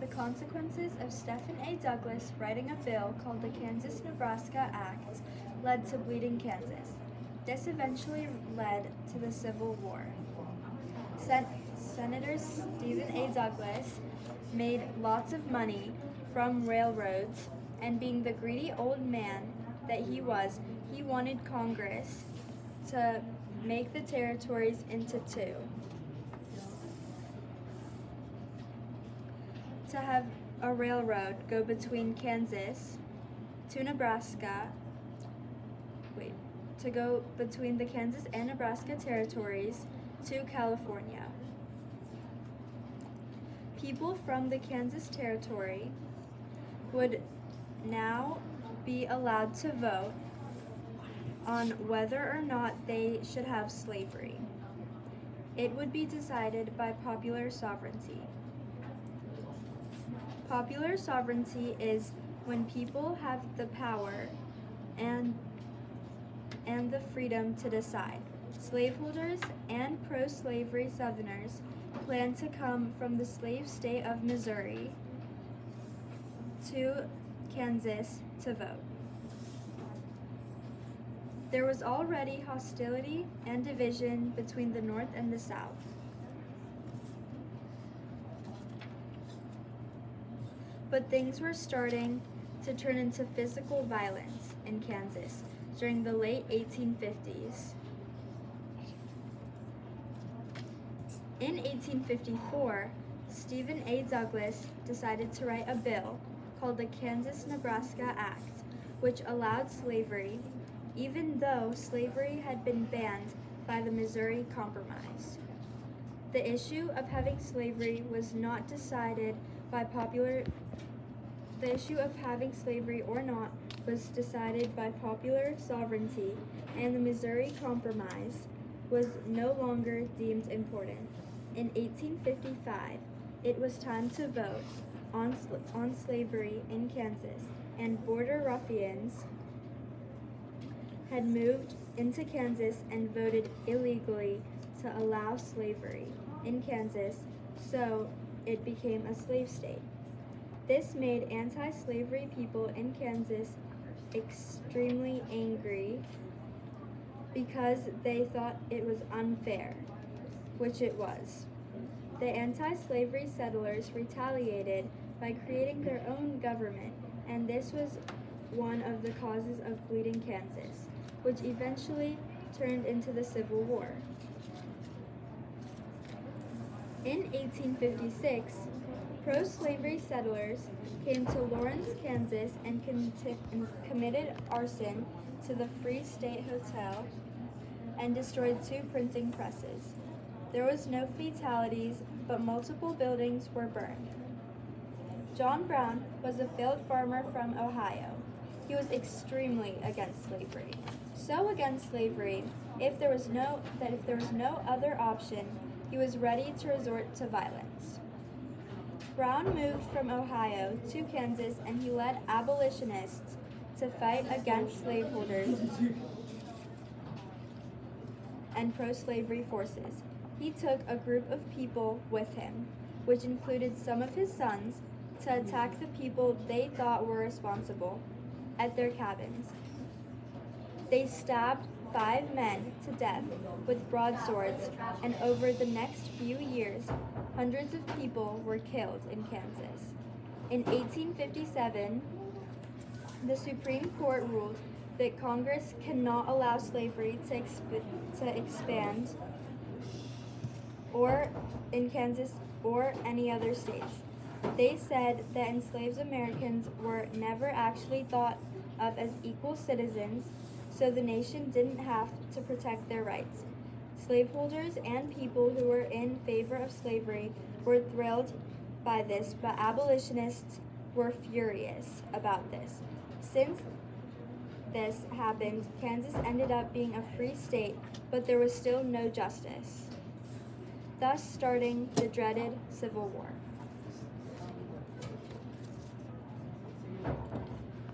The consequences of Stephen A. Douglas writing a bill called the Kansas-Nebraska Act led to Bleeding Kansas. This eventually led to the Civil War. Senator Stephen A. Douglas made lots of money from railroads, and being the greedy old man that he was, he wanted Congress to make the territories into two. To have a railroad go between Kansas to Nebraska, to go between the Kansas and Nebraska territories to California. People from the Kansas territory would now be allowed to vote on whether or not they should have slavery. It would be decided by popular sovereignty. Popular sovereignty is when people have the power and the freedom to decide. Slaveholders and pro-slavery Southerners plan to come from the slave state of Missouri to Kansas to vote. There was already hostility and division between the North and the South. But things were starting to turn into physical violence in Kansas during the late 1850s. In 1854, Stephen A. Douglas decided to write a bill called the Kansas-Nebraska Act, which allowed slavery, even though slavery had been banned by the Missouri Compromise. The issue of having slavery was not decided by The issue of having slavery or not was decided by popular sovereignty, and the Missouri Compromise was no longer deemed important. In 1855, it was time to vote on slavery in Kansas, and border ruffians had moved into Kansas and voted illegally to allow slavery in Kansas, so it became a slave state. This made anti-slavery people in Kansas extremely angry because they thought it was unfair, which it was. The anti-slavery settlers retaliated by creating their own government, and this was one of the causes of Bleeding Kansas, which eventually turned into the Civil War. In 1856, pro-slavery settlers came to Lawrence, Kansas, and committed arson to the Free State Hotel and destroyed 2 printing presses. There was no fatalities, but multiple buildings were burned. John Brown was a field farmer from Ohio. He was extremely against slavery. So against slavery, if there was no other option, he was ready to resort to violence. Brown moved from Ohio to Kansas, and he led abolitionists to fight against slaveholders and pro-slavery forces. He took a group of people with him, which included some of his sons, to attack the people they thought were responsible at their cabins. They stabbed 5 men to death with broadswords, and over the next few years, hundreds of people were killed in Kansas. In 1857, the Supreme Court ruled that Congress cannot allow slavery to expand or in Kansas or any other states. They said that enslaved Americans were never actually thought of as equal citizens, so the nation didn't have to protect their rights. Slaveholders and people who were in favor of slavery were thrilled by this, but abolitionists were furious about this. Since this happened, Kansas ended up being a free state, but there was still no justice, thus starting the dreaded Civil War.